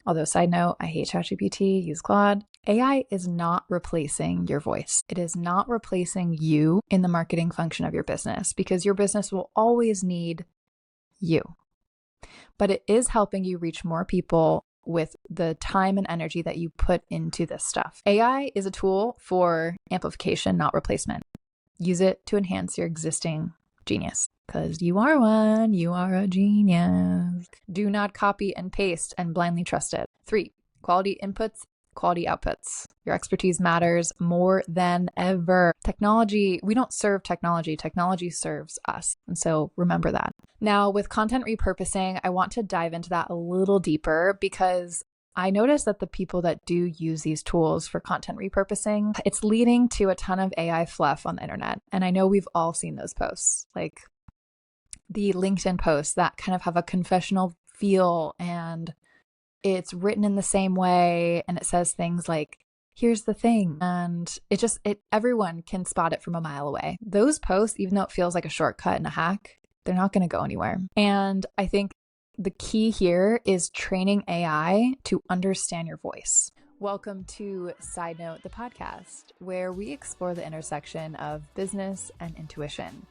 Although, side note, I hate ChatGPT, use Claude. AI is not replacing your voice. It is not replacing you in the marketing function of your business, because your business will always need you. But it is helping you reach more people with the time and energy that you put into this stuff. AI is a tool for amplification, not replacement. Use it to enhance your existing genius, because you are one, you are a genius. Do not copy and paste and blindly trust it. 3, quality inputs, quality outputs. Your expertise matters more than ever. Technology, we don't serve technology. Technology serves us. And so remember that. Now, with content repurposing, I want to dive into that a little deeper, because I noticed that the people that do use these tools for content repurposing, it's leading to a ton of AI fluff on the internet. And I know we've all seen those posts, like the LinkedIn posts that kind of have a confessional feel, and it's written in the same way, and it says things like, here's the thing. And everyone can spot it from a mile away. Those posts, even though it feels like a shortcut and a hack, they're not going to go anywhere. And I think the key here is training AI to understand your voice. Welcome to Side Note, the podcast, where we explore the intersection of business and intuition.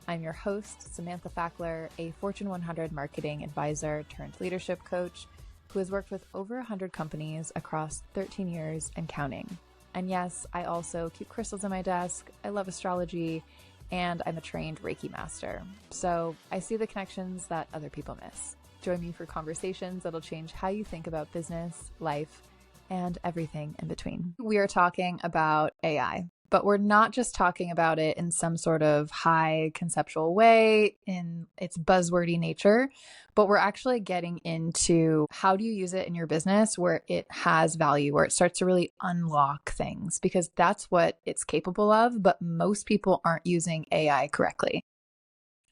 I'm your host, Samantha Fackler, a Fortune 100 marketing advisor turned leadership coach who has worked with over 100 companies across 13 years and counting. And yes, I also keep crystals on my desk. I love astrology, and I'm a trained Reiki master. So I see the connections that other people miss. Join me for conversations that'll change how you think about business, life, and everything in between. We are talking about AI, but we're not just talking about it in some sort of high conceptual way in its buzzwordy nature, but we're actually getting into how do you use it in your business where it has value, where it starts to really unlock things, because that's what it's capable of, but most people aren't using AI correctly.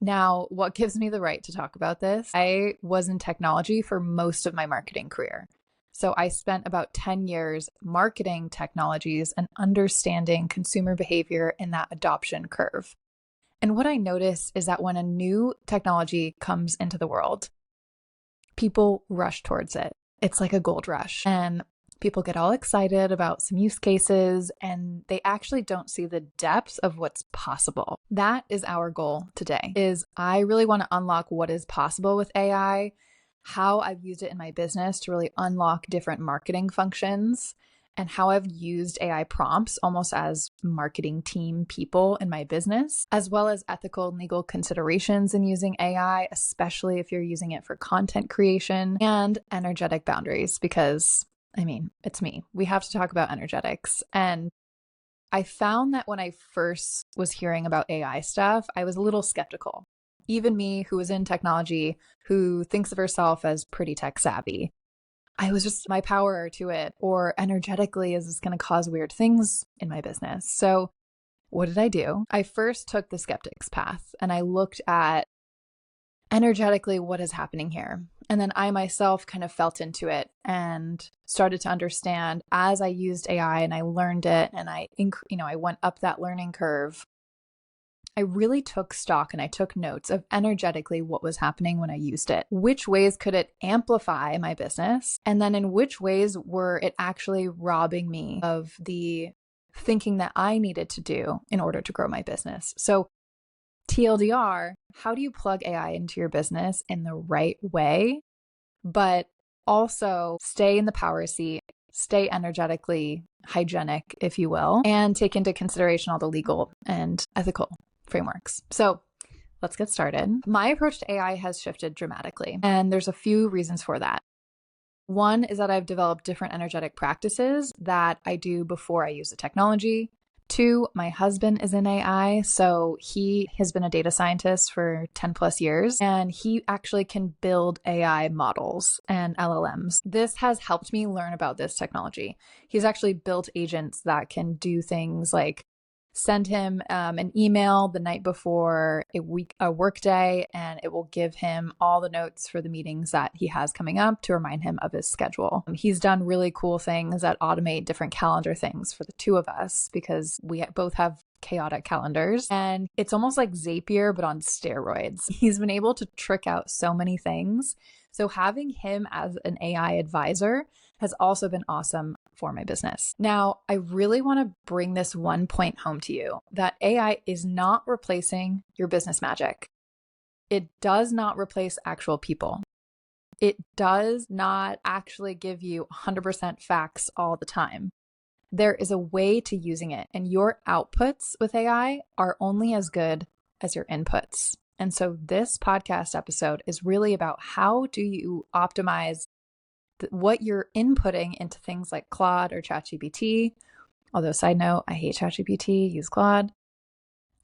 Now, what gives me the right to talk about this? I was in technology for most of my marketing career. So I spent about 10 years marketing technologies and understanding consumer behavior in that adoption curve. And what I noticed is that when a new technology comes into the world, people rush towards it. It's like a gold rush. And people get all excited about some use cases, and they actually don't see the depth of what's possible. That is our goal today, is I really want to unlock what is possible with AI, how I've used it in my business to really unlock different marketing functions, and how I've used AI prompts almost as marketing team people in my business, as well as ethical and legal considerations in using AI, especially if you're using it for content creation, and energetic boundaries, because it's me. We have to talk about energetics. And I found that when I first was hearing about AI stuff, I was a little skeptical. Even me, who was in technology, who thinks of herself as pretty tech savvy, I was just, my power to it, or energetically, is this going to cause weird things in my business? So what did I do? I first took the skeptics path, and I looked at energetically what is happening here. And then I myself kind of felt into it and started to understand as I used AI and I learned it, and I went up that learning curve. I really took stock and I took notes of energetically what was happening when I used it. Which ways could it amplify my business? And then in which ways were it actually robbing me of the thinking that I needed to do in order to grow my business? So TLDR, how do you plug AI into your business in the right way, but also stay in the power seat, stay energetically hygienic, if you will, and take into consideration all the legal and ethical frameworks? So let's get started. My approach to AI has shifted dramatically, and there's a few reasons for that. One is that I've developed different energetic practices that I do before I use the technology. 2, my husband is in AI, so he has been a data scientist for 10 plus years, and he actually can build AI models and LLMs. This has helped me learn about this technology. He's actually built agents that can do things like send him an email the night before a work day, and it will give him all the notes for the meetings that he has coming up to remind him of his schedule. He's done really cool things that automate different calendar things for the two of us, because we both have chaotic calendars, and it's almost like Zapier but on steroids. He's been able to trick out so many things So having him as an AI advisor has also been awesome for my business. Now, I really want to bring this one point home to you that AI is not replacing your business magic. It does not replace actual people. It does not actually give you 100% facts all the time. There is a way to using it, and your outputs with AI are only as good as your inputs. And so this podcast episode is really about how do you optimize what you're inputting into things like Claude or ChatGPT. Although, side note, I hate ChatGPT, use Claude.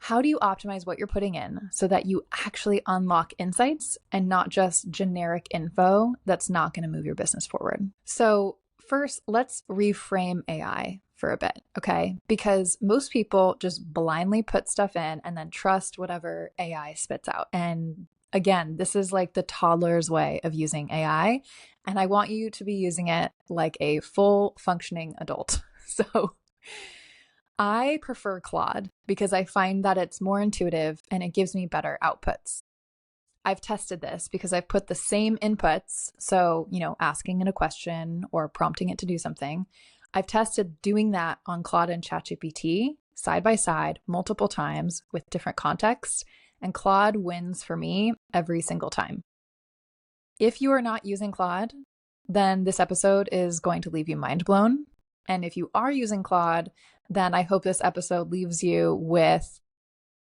How do you optimize what you're putting in so that you actually unlock insights and not just generic info that's not going to move your business forward? So first, let's reframe AI for a bit, okay? Because most people just blindly put stuff in and then trust whatever AI spits out. And again, this is like the toddler's way of using AI. And I want you to be using it like a full functioning adult. So I prefer Claude because I find that it's more intuitive and it gives me better outputs. I've tested this because I've put the same inputs, so, asking it a question or prompting it to do something. I've tested doing that on Claude and ChatGPT side by side multiple times with different contexts, and Claude wins for me every single time. If you are not using Claude, then this episode is going to leave you mind blown. And if you are using Claude, then I hope this episode leaves you with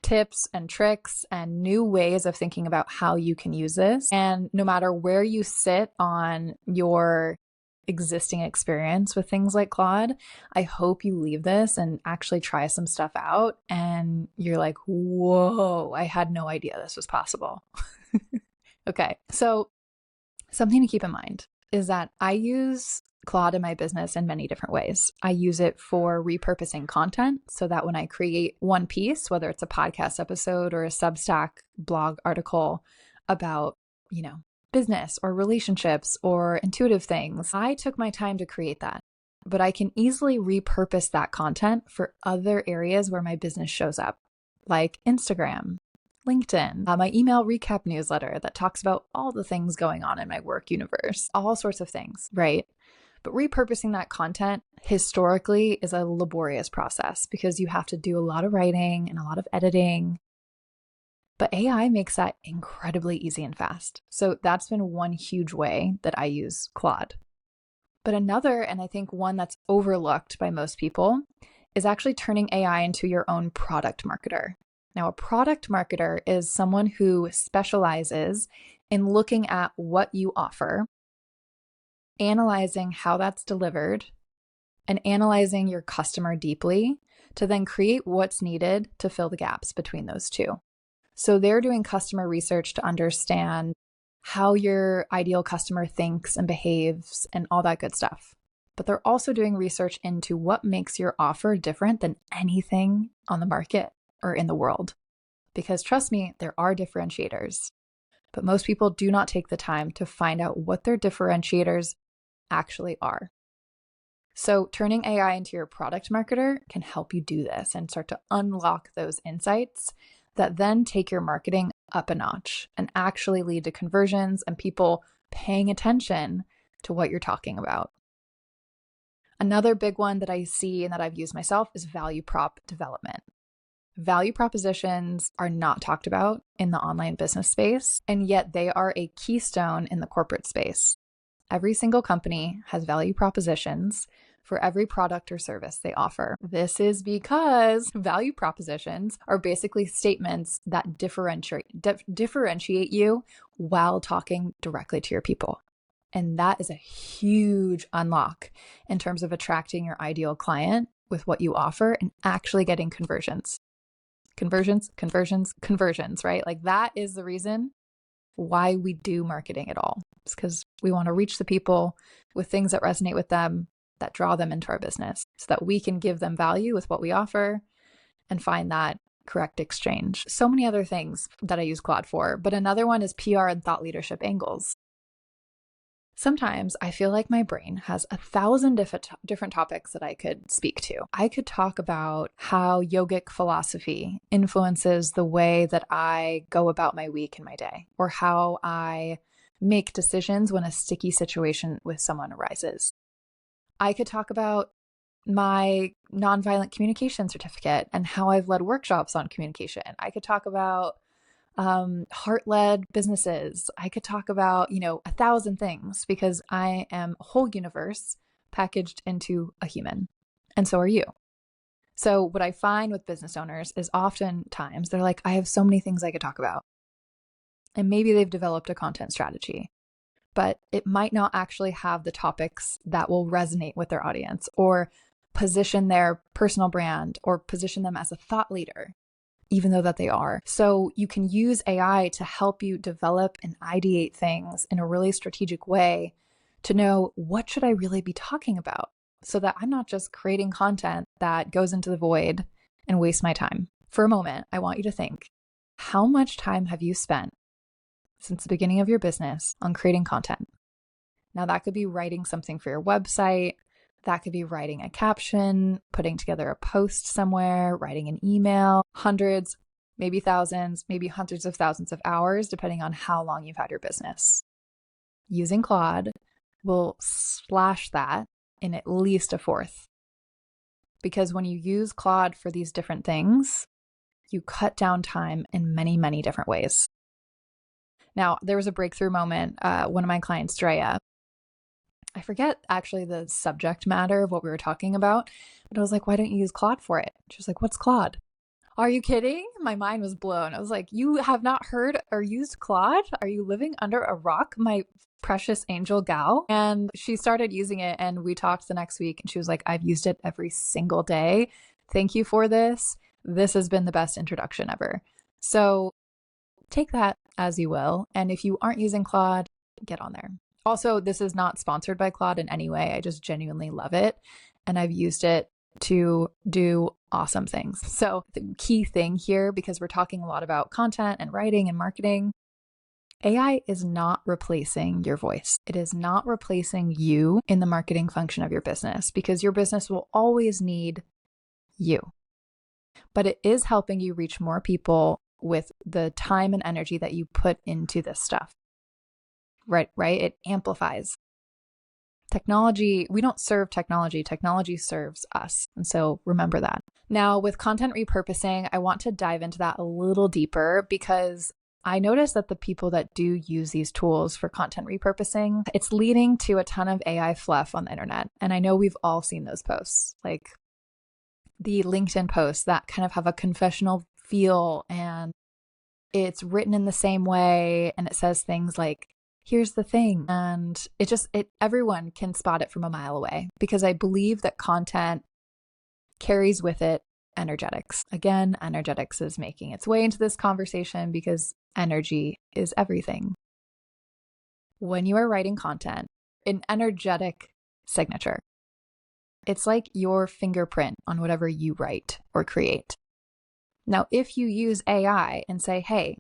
tips and tricks and new ways of thinking about how you can use this. And no matter where you sit on your existing experience with things like Claude, I hope you leave this and actually try some stuff out. And you're like, whoa, I had no idea this was possible. Okay, so something to keep in mind is that I use Claude in my business in many different ways. I use it for repurposing content so that when I create one piece, whether it's a podcast episode or a Substack blog article about, business or relationships or intuitive things, I took my time to create that. But I can easily repurpose that content for other areas where my business shows up, like Instagram, LinkedIn, my email recap newsletter that talks about all the things going on in my work universe, all sorts of things, right? But repurposing that content historically is a laborious process because you have to do a lot of writing and a lot of editing. But AI makes that incredibly easy and fast. So that's been one huge way that I use Claude. But another, and I think one that's overlooked by most people, is actually turning AI into your own product marketer. Now, a product marketer is someone who specializes in looking at what you offer, analyzing how that's delivered, and analyzing your customer deeply to then create what's needed to fill the gaps between those two. So they're doing customer research to understand how your ideal customer thinks and behaves and all that good stuff. But they're also doing research into what makes your offer different than anything on the market or in the world. Because trust me, there are differentiators. But most people do not take the time to find out what their differentiators actually are. So turning AI into your product marketer can help you do this and start to unlock those insights that then take your marketing up a notch and actually lead to conversions and people paying attention to what you're talking about. Another big one that I see and that I've used myself is value prop development. Value propositions are not talked about in the online business space, and yet they are a keystone in the corporate space. Every single company has value propositions for every product or service they offer. This is because value propositions are basically statements that differentiate you while talking directly to your people. And that is a huge unlock in terms of attracting your ideal client with what you offer and actually getting conversions. Conversions, right? Like that is the reason why we do marketing at all. It's because we want to reach the people with things that resonate with them, that draw them into our business so that we can give them value with what we offer and find that correct exchange. So many other things that I use Claude for, but another one is PR and thought leadership angles. Sometimes I feel like my brain has 1,000 different topics that I could speak to. I could talk about how yogic philosophy influences the way that I go about my week and my day, or how I make decisions when a sticky situation with someone arises. I could talk about my nonviolent communication certificate and how I've led workshops on communication. I could talk about heart-led businesses. I could talk about, 1,000 things because I am a whole universe packaged into a human. And so are you. So what I find with business owners is oftentimes they're like, I have so many things I could talk about. And maybe they've developed a content strategy, but it might not actually have the topics that will resonate with their audience or position their personal brand or position them as a thought leader, even though that they are. So you can use AI to help you develop and ideate things in a really strategic way to know what should I really be talking about so that I'm not just creating content that goes into the void and wastes my time. For a moment, I want you to think, how much time have you spent since the beginning of your business on creating content? Now that could be writing something for your website. That could be writing a caption, putting together a post somewhere, writing an email, hundreds, maybe thousands, maybe hundreds of thousands of hours, depending on how long you've had your business. Using Claude will slash that in at least a fourth. Because when you use Claude for these different things, you cut down time in many, many different ways. Now, there was a breakthrough moment. One of my clients, Drea, I forget actually the subject matter of what we were talking about, but I was like, why don't you use Claude for it? She was like, what's Claude? Are you kidding? My mind was blown. I was like, you have not heard or used Claude? Are you living under a rock, my precious angel gal? And she started using it and we talked the next week and she was like, I've used it every single day. Thank you for this. This has been the best introduction ever. So take that as you will. And if you aren't using Claude, get on there. Also, this is not sponsored by Claude in any way. I just genuinely love it. And I've used it to do awesome things. So the key thing here, because we're talking a lot about content and writing and marketing, AI is not replacing your voice. It is not replacing you in the marketing function of your business because your business will always need you. But it is helping you reach more people with the time and energy that you put into this stuff. Right? It amplifies. Technology, we don't serve technology. Technology serves us. And so remember that. Now, with content repurposing, I want to dive into that a little deeper because I noticed that the people that do use these tools for content repurposing, it's leading to a ton of AI fluff on the internet. And I know we've all seen those posts, like the LinkedIn posts that kind of have a confessional feel and it's written in the same way. And it says things like, here's the thing. And everyone can spot it from a mile away because I believe that content carries with it energetics. Again, energetics is making its way into this conversation because energy is everything. When you are writing content, an energetic signature, it's like your fingerprint on whatever you write or create. Now, if you use AI and say, hey,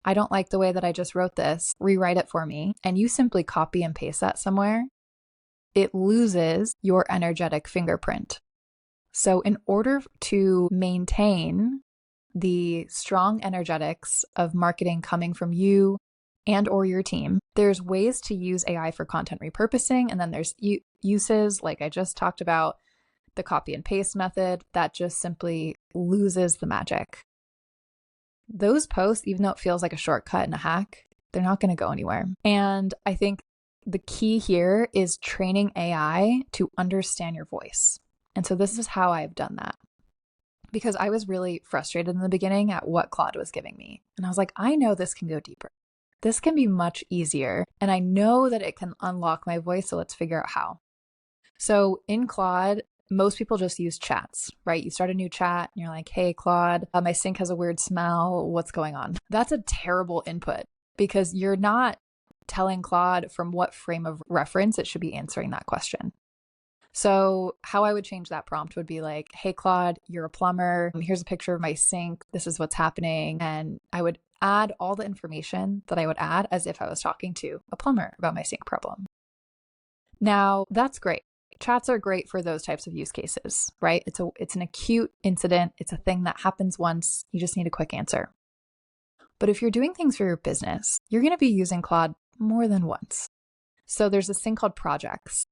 I don't like the way that I just wrote this, rewrite it for me, and you simply copy and paste that somewhere, it loses your energetic fingerprint. So in order to maintain the strong energetics of marketing coming from you and or your team, there's ways to use AI for content repurposing, and then there's uses like I just talked about, the copy and paste method that just simply loses the magic. Those posts, even though it feels like a shortcut and a hack, they're not going to go anywhere. And I think the key here is training AI to understand your voice. And so this is how I've done that. Because I was really frustrated in the beginning at what Claude was giving me. And I was like, I know this can go deeper. This can be much easier. And I know that it can unlock my voice. So let's figure out how. So in Claude, most people just use chats, right? You start a new chat and you're like, hey, Claude, my sink has a weird smell. What's going on? That's a terrible input because you're not telling Claude from what frame of reference it should be answering that question. So how I would change that prompt would be like, hey, Claude, you're a plumber. Here's a picture of my sink. This is what's happening. And I would add all the information that I would add as if I was talking to a plumber about my sink problem. Now, that's great. Chats are great for those types of use cases, right? It's an acute incident. It's a thing that happens once. You just need a quick answer. But if you're doing things for your business, you're going to be using Claude more than once. So there's this thing called projects.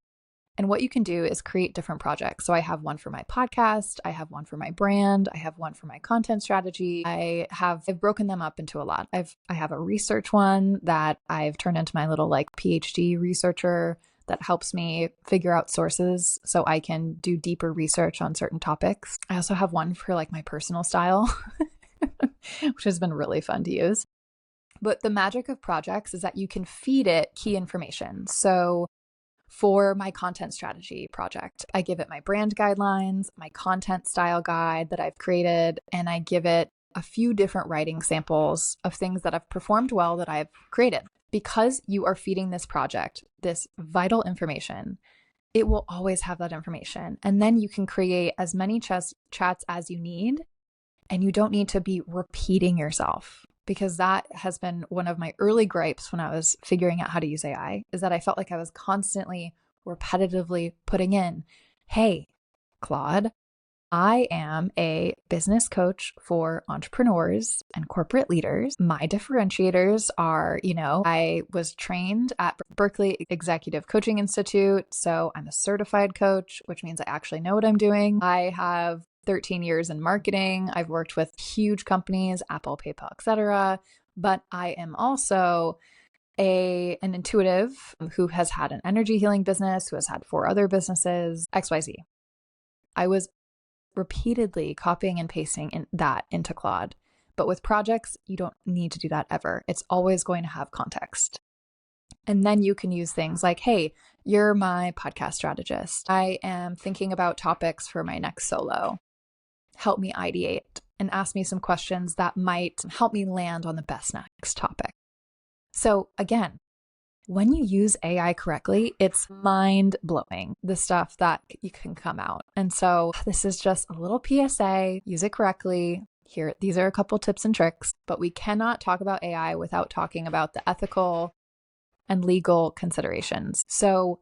And what you can do is create different projects. So I have one for my podcast, I have one for my brand, I have one for my content strategy. I've broken them up into a lot. I have a research one that I've turned into my little like PhD researcher that helps me figure out sources so I can do deeper research on certain topics. I also have one for like my personal style, which has been really fun to use. But the magic of projects is that you can feed it key information. So for my content strategy project, I give it my brand guidelines, my content style guide that I've created, and I give it a few different writing samples of things that have performed well that I've created. Because you are feeding this project this vital information, it will always have that information. And then you can create as many chats as you need, and you don't need to be repeating yourself. Because that has been one of my early gripes when I was figuring out how to use AI, is that I felt like I was constantly repetitively putting in, hey, Claude, I am a business coach for entrepreneurs and corporate leaders. My differentiators are, I was trained at Berkeley Executive Coaching Institute, so I'm a certified coach, which means I actually know what I'm doing. I have 13 years in marketing. I've worked with huge companies, Apple, PayPal, etc. But I am also an intuitive who has had an energy healing business, who has had 4 other businesses, XYZ. I was repeatedly copying and pasting that into Claude. But with projects, you don't need to do that ever. It's always going to have context. And then you can use things like, hey, you're my podcast strategist. I am thinking about topics for my next solo. Help me ideate and ask me some questions that might help me land on the best next topic. So again, when you use AI correctly, it's mind-blowing, the stuff that you can come out. And so this is just a little PSA, use it correctly. Here, these are a couple tips and tricks, but we cannot talk about AI without talking about the ethical and legal considerations. So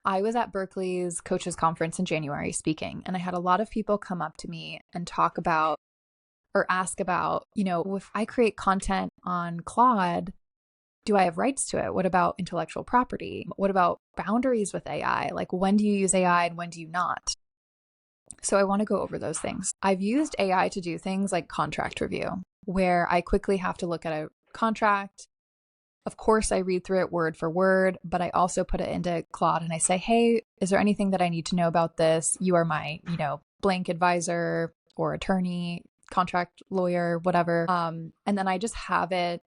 I was at Berkeley's coaches conference in January speaking, and I had a lot of people come up to me and talk about or ask about, if I create content on Claude, do I have rights to it? What about intellectual property? What about boundaries with AI? Like, when do you use AI and when do you not? So I want to go over those things. I've used AI to do things like contract review, where I quickly have to look at a contract. Of course, I read through it word for word, but I also put it into Claude and I say, hey, is there anything that I need to know about this? You are my, blank advisor or attorney, contract lawyer, whatever. And then I just have it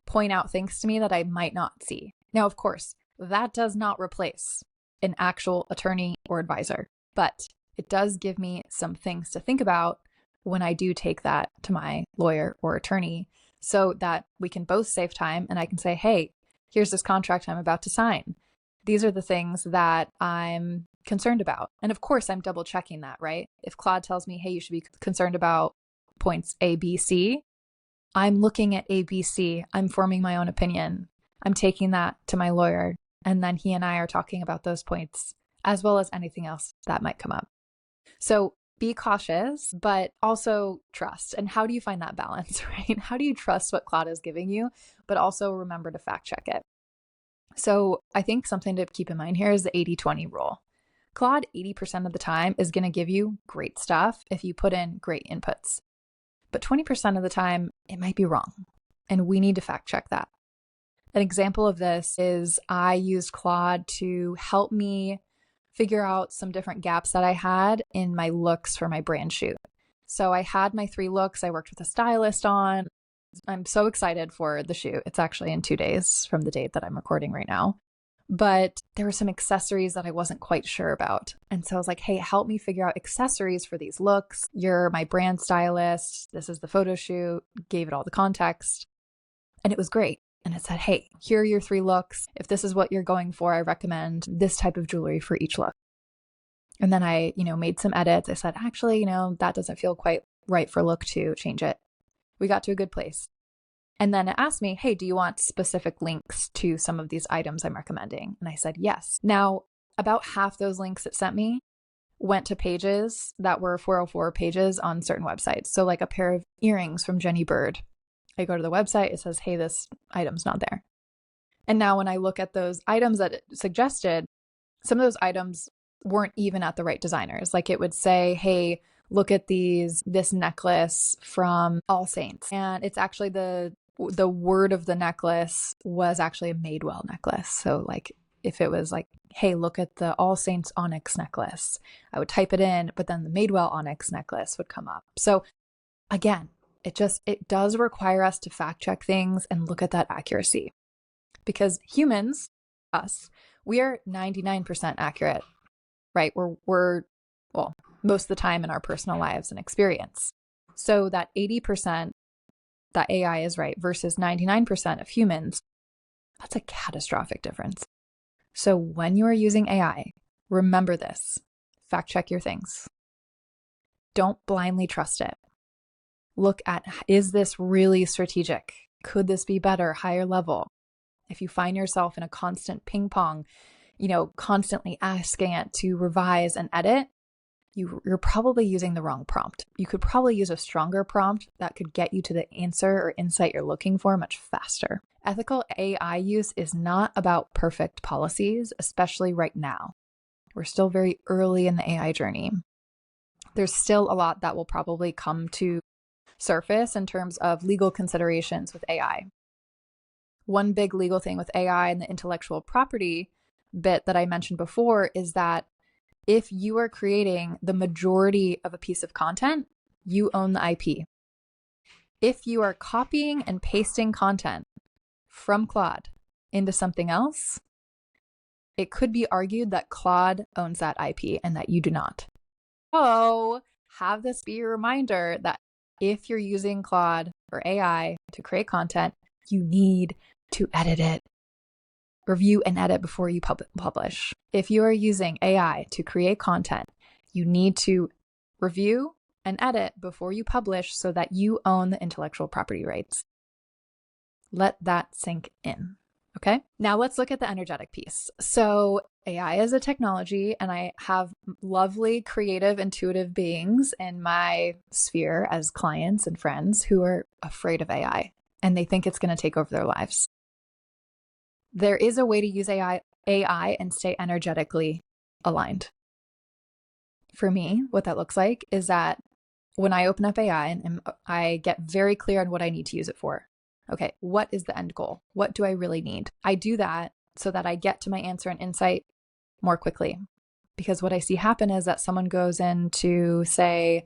point out things to me that I might not see. Now, of course, that does not replace an actual attorney or advisor, but it does give me some things to think about when I do take that to my lawyer or attorney, so that we can both save time and I can say, hey, here's this contract I'm about to sign. These are the things that I'm concerned about. And of course, I'm double checking that, right? If Claude tells me, hey, you should be concerned about points A, B, C, I'm looking at A, B, C. I'm forming my own opinion. I'm taking that to my lawyer. And then he and I are talking about those points, as well as anything else that might come up. So be cautious, but also trust. And how do you find that balance, right? How do you trust what Claude is giving you, but also remember to fact check it? So I think something to keep in mind here is the 80-20 rule. Claude 80% of the time is going to give you great stuff if you put in great inputs. But 20% of the time, it might be wrong. And we need to fact check that. An example of this is I used Claude to help me figure out some different gaps that I had in my looks for my brand shoot. So I had my 3 looks I worked with a stylist on. I'm so excited for the shoot. It's actually in 2 days from the date that I'm recording right now. But there were some accessories that I wasn't quite sure about. And so I was like, hey, help me figure out accessories for these looks. You're my brand stylist. This is the photo shoot. Gave it all the context. And it was great. And it said, hey, here are your 3 looks. If this is what you're going for, I recommend this type of jewelry for each look. And then I, made some edits. I said, actually, that doesn't feel quite right for look 2. Change it. We got to a good place. And then it asked me, hey, do you want specific links to some of these items I'm recommending? And I said, yes. Now, about half those links it sent me went to pages that were 404 pages on certain websites. So like a pair of earrings from Jenny Bird. I go to the website, it says, hey, this item's not there. And now when I look at those items that it suggested, some of those items weren't even at the right designers. Like it would say, hey, look at this necklace from All Saints. And it's actually the word of the necklace was actually a Madewell necklace. So like if it was like, hey, look at the All Saints onyx necklace, I would type it in, but then the Madewell onyx necklace would come up. So again, it does require us to fact check things and look at that accuracy, because humans, us, we are 99% accurate, right? We're well, most of the time in our personal lives and experience. So that 80% that AI is right versus 99% of humans, that's a catastrophic difference. So when you are using AI, remember this. Fact check your things. Don't blindly trust it. Look at, is this really strategic? Could this be better, higher level? If you find yourself in a constant ping pong, constantly asking it to revise and edit, you're probably using the wrong prompt. You could probably use a stronger prompt that could get you to the answer or insight you're looking for much faster. Ethical AI use is not about perfect policies, especially right now. We're still very early in the AI journey. There's still a lot that will probably come to surface in terms of legal considerations with AI. One big legal thing with AI and the intellectual property bit that I mentioned before is that if you are creating the majority of a piece of content, you own the IP. If you are copying and pasting content from Claude into something else, it could be argued that Claude owns that IP and that you do not. So have this be a reminder that if you're using Claude or AI to create content, you need to edit it. Review and edit before you publish. If you are using AI to create content, you need to review and edit before you publish so that you own the intellectual property rights. Let that sink in. Okay, now let's look at the energetic piece. So AI is a technology, and I have lovely, creative, intuitive beings in my sphere as clients and friends who are afraid of AI, and they think it's going to take over their lives. There is a way to use AI and stay energetically aligned. For me, what that looks like is that when I open up AI and I get very clear on what I need to use it for. Okay, what is the end goal? What do I really need? I do that so that I get to my answer and insight more quickly. Because what I see happen is that someone goes in to, say,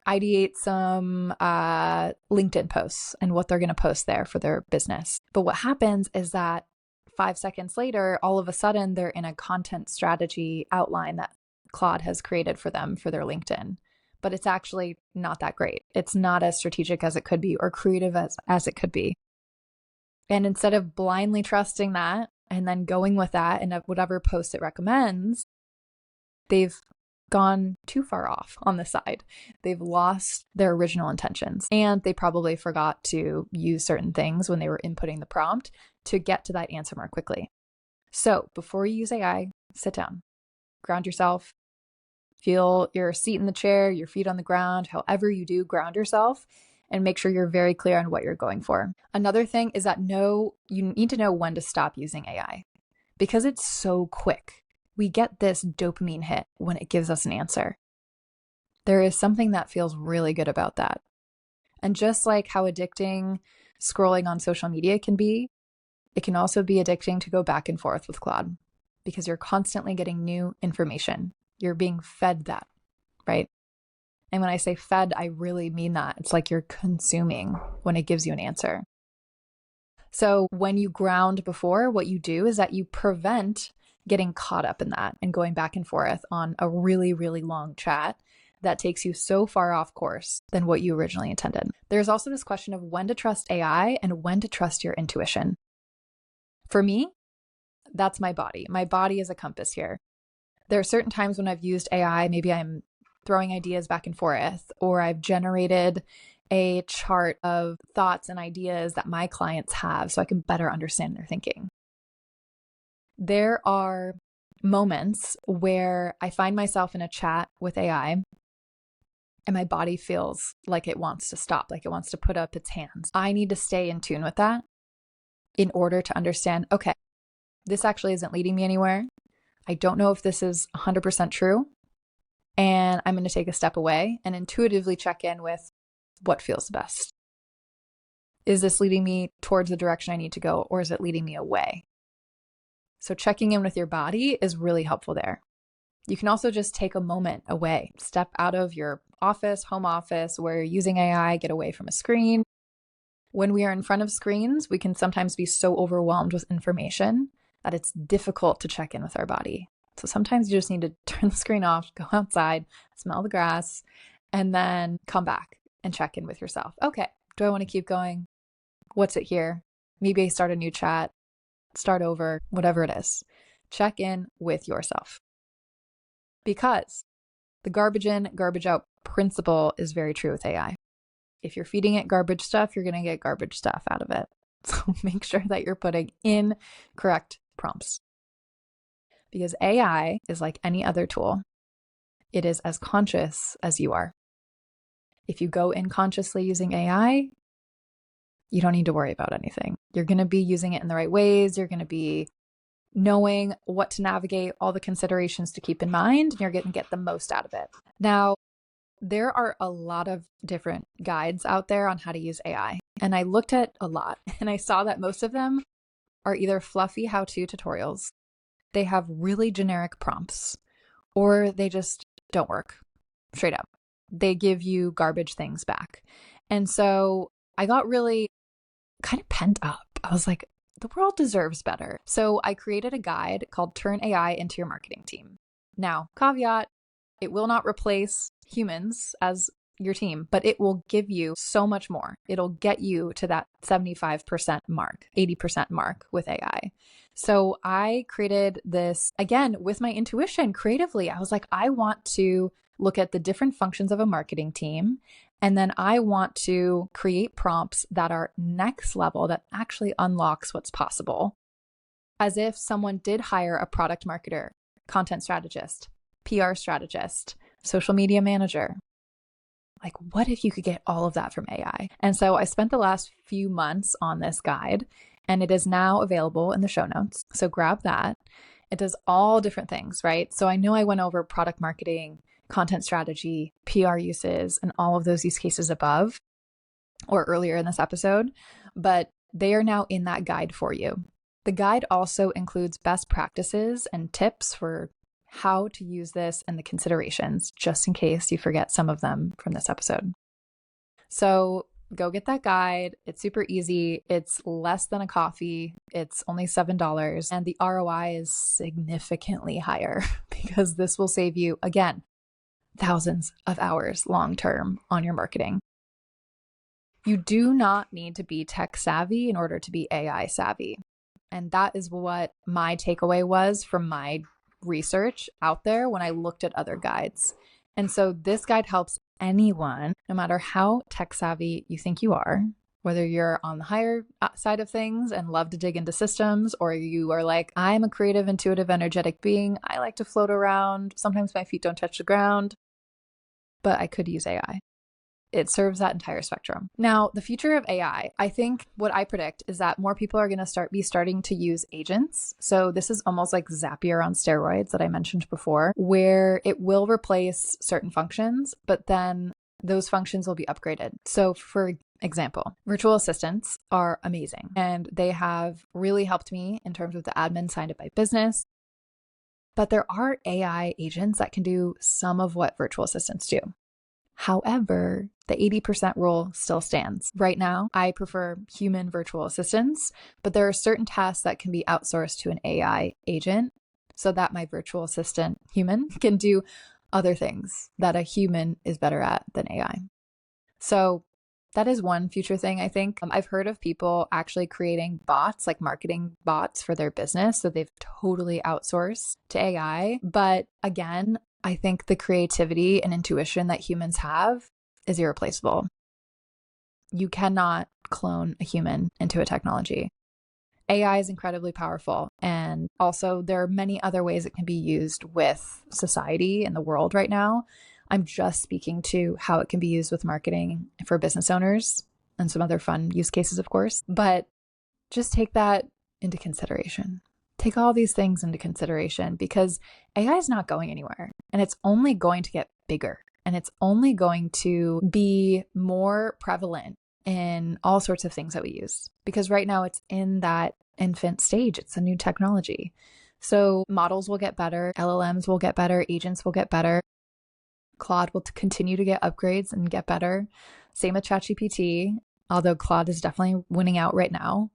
ideate some LinkedIn posts and what they're going to post there for their business. But what happens is that 5 seconds later, all of a sudden, they're in a content strategy outline that Claude has created for them for their LinkedIn. But it's actually not that great. It's not as strategic as it could be or creative as it could be. And instead of blindly trusting that and then going with that and whatever post it recommends, they've gone too far off on the side. They've lost their original intentions, and they probably forgot to use certain things when they were inputting the prompt to get to that answer more quickly. So before you use AI, sit down, ground yourself, feel your seat in the chair, your feet on the ground, however you do, ground yourself and make sure you're very clear on what you're going for. Another thing is that you need to know when to stop using AI because it's so quick. We get this dopamine hit when it gives us an answer. There is something that feels really good about that. And just like how addicting scrolling on social media can be, it can also be addicting to go back and forth with Claude because you're constantly getting new information. You're being fed that, right? And when I say fed, I really mean that. It's like you're consuming when it gives you an answer. So when you ground before, what you do is that you prevent getting caught up in that and going back and forth on a really, really long chat that takes you so far off course than what you originally intended. There's also this question of when to trust AI and when to trust your intuition. For me, that's my body. My body is a compass here. There are certain times when I've used AI, maybe I'm throwing ideas back and forth, or I've generated a chart of thoughts and ideas that my clients have so I can better understand their thinking. There are moments where I find myself in a chat with AI and my body feels like it wants to stop, like it wants to put up its hands. I need to stay in tune with that in order to understand, okay, this actually isn't leading me anywhere. I don't know if this is 100% true. And I'm going to take a step away and intuitively check in with what feels the best. Is this leading me towards the direction I need to go, or is it leading me away? So checking in with your body is really helpful there. You can also just take a moment away, step out of your office, home office, where you're using AI, get away from a screen. When we are in front of screens, we can sometimes be so overwhelmed with information that it's difficult to check in with our body. So sometimes you just need to turn the screen off, go outside, smell the grass, and then come back and check in with yourself. Okay, do I want to keep going? What's it here? Maybe start a new chat, start over, whatever it is. Check in with yourself. Because the garbage in, garbage out principle is very true with AI. If you're feeding it garbage stuff, you're going to get garbage stuff out of it. So make sure that you're putting in correct prompts. Because AI is like any other tool. It is as conscious as you are. If you go in consciously using AI, you don't need to worry about anything. You're going to be using it in the right ways. You're going to be knowing what to navigate, all the considerations to keep in mind, and you're going to get the most out of it. Now, there are a lot of different guides out there on how to use AI. And I looked at a lot and I saw that most of them are either fluffy how-to tutorials, they have really generic prompts, or they just don't work straight up. They give you garbage things back. And so I got really kind of pent up. I was like, the world deserves better. So I created a guide called Turn AI into Your Marketing Team. Now, caveat, it will not replace humans as your team, but it will give you so much more. It'll get you to that 75% mark, 80% mark with AI. So I created this, again, with my intuition creatively. I was like, I want to look at the different functions of a marketing team. And then I want to create prompts that are next level, that actually unlocks what's possible. As if someone did hire a product marketer, content strategist, PR strategist, social media manager. Like, what if you could get all of that from AI? And so I spent the last few months on this guide, and it is now available in the show notes. So grab that. It does all different things, right? So I know I went over product marketing, content strategy, PR uses, and all of those use cases above or earlier in this episode, but they are now in that guide for you. The guide also includes best practices and tips for how to use this and the considerations, just in case you forget some of them from this episode. So go get that guide. It's super easy. It's less than a coffee. It's only $7. And the ROI is significantly higher because this will save you, again, thousands of hours long-term on your marketing. You do not need to be tech savvy in order to be AI savvy. And that is what my takeaway was from my research out there when I looked at other guides. And so this guide helps anyone, no matter how tech savvy you think you are, whether you're on the higher side of things and love to dig into systems, or you are like, I'm a creative, intuitive, energetic being. I like to float around. Sometimes my feet don't touch the ground, but I could use AI. It serves that entire spectrum. Now, the future of AI, I think what I predict is that more people are going to be starting to use agents. So this is almost like Zapier on steroids that I mentioned before, where it will replace certain functions, but then those functions will be upgraded. So for example, virtual assistants are amazing, and they have really helped me in terms of the admin side of my business. But there are AI agents that can do some of what virtual assistants do. However, the 80% rule still stands. Right now, I prefer human virtual assistants, but there are certain tasks that can be outsourced to an AI agent so that my virtual assistant human can do other things that a human is better at than AI. So that is one future thing, I think. I've heard of people actually creating bots, like marketing bots for their business. So they've totally outsourced to AI. But again, I think the creativity and intuition that humans have is irreplaceable. You cannot clone a human into a technology. AI is incredibly powerful. And also there are many other ways it can be used with society and the world right now. I'm just speaking to how it can be used with marketing for business owners and some other fun use cases, of course. But just take that into consideration. Take all these things into consideration because AI is not going anywhere and it's only going to get bigger and it's only going to be more prevalent in all sorts of things that we use because right now it's in that infant stage. It's a new technology. So models will get better, LLMs will get better, agents will get better. Claude will continue to get upgrades and get better. Same with ChatGPT, although Claude is definitely winning out right now.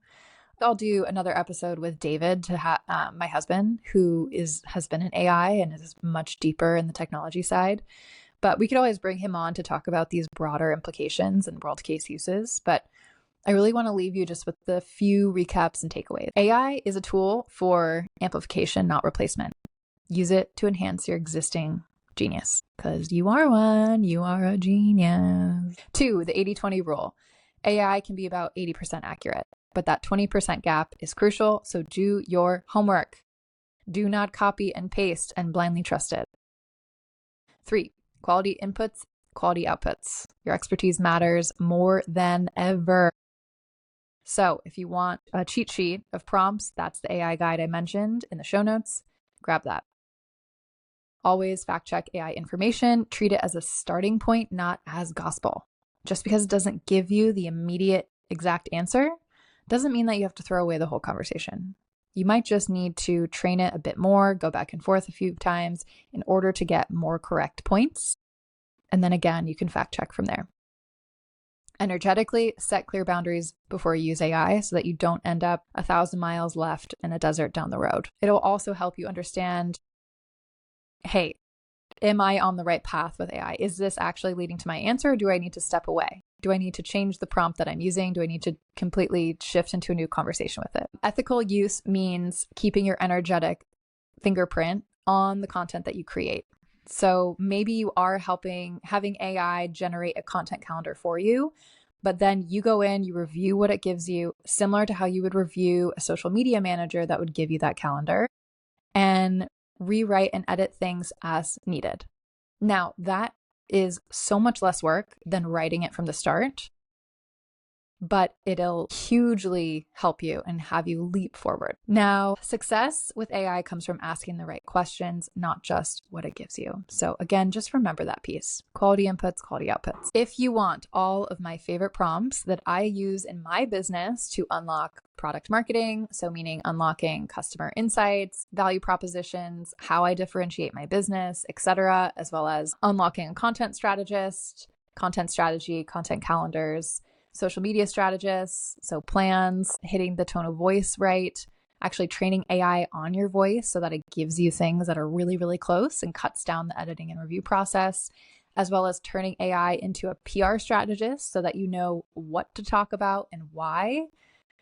I'll do another episode with David, my husband, who has been in AI and is much deeper in the technology side. But we could always bring him on to talk about these broader implications and world case uses. But I really want to leave you just with the few recaps and takeaways. AI is a tool for amplification, not replacement. Use it to enhance your existing genius because you are one, you are a genius. 2, the 80-20 rule. AI can be about 80% accurate, but that 20% gap is crucial. So do your homework. Do not copy and paste and blindly trust it. 3, quality inputs, quality outputs. Your expertise matters more than ever. So if you want a cheat sheet of prompts, that's the AI guide I mentioned in the show notes. Grab that. Always fact check AI information. Treat it as a starting point, not as gospel. Just because it doesn't give you the immediate exact answer doesn't mean that you have to throw away the whole conversation. You might just need to train it a bit more, go back and forth a few times in order to get more correct points. And then again, you can fact check from there. Energetically, set clear boundaries before you use AI so that you don't end up 1,000 miles left in a desert down the road. It'll also help you understand, hey, am I on the right path with AI? Is this actually leading to my answer? Or do I need to step away? Do I need to change the prompt that I'm using? Do I need to completely shift into a new conversation with it? Ethical use means keeping your energetic fingerprint on the content that you create. So maybe you are having AI generate a content calendar for you, but then you go in, you review what it gives you, similar to how you would review a social media manager that would give you that calendar, and rewrite and edit things as needed. Now, that is so much less work than writing it from the start, but it'll hugely help you and have you leap forward. Now, success with AI comes from asking the right questions, not just what it gives you. So again, just remember that piece. Quality inputs, quality outputs. If you want all of my favorite prompts that I use in my business to unlock product marketing, so meaning unlocking customer insights, value propositions, how I differentiate my business, etc., as well as unlocking a content strategist, content strategy, content calendars, social media strategists, so plans, hitting the tone of voice right, actually training AI on your voice so that it gives you things that are really, really close and cuts down the editing and review process, as well as turning AI into a PR strategist so that you know what to talk about and why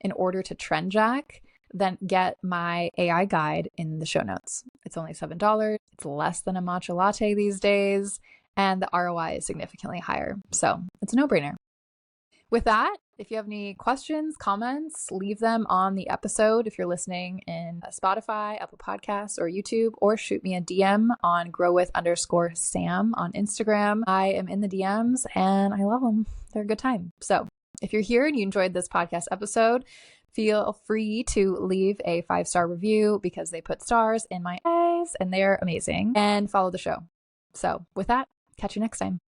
in order to trend jack, then get my AI guide in the show notes. It's only $7. It's less than a matcha latte these days, and the ROI is significantly higher. So it's a no-brainer. With that, if you have any questions, comments, leave them on the episode if you're listening in Spotify, Apple Podcasts, or YouTube, or shoot me a DM on growwith_Sam on Instagram. I am in the DMs and I love them. They're a good time. So if you're here and you enjoyed this podcast episode, feel free to leave a 5-star review because they put stars in my eyes and they're amazing, and follow the show. So with that, catch you next time.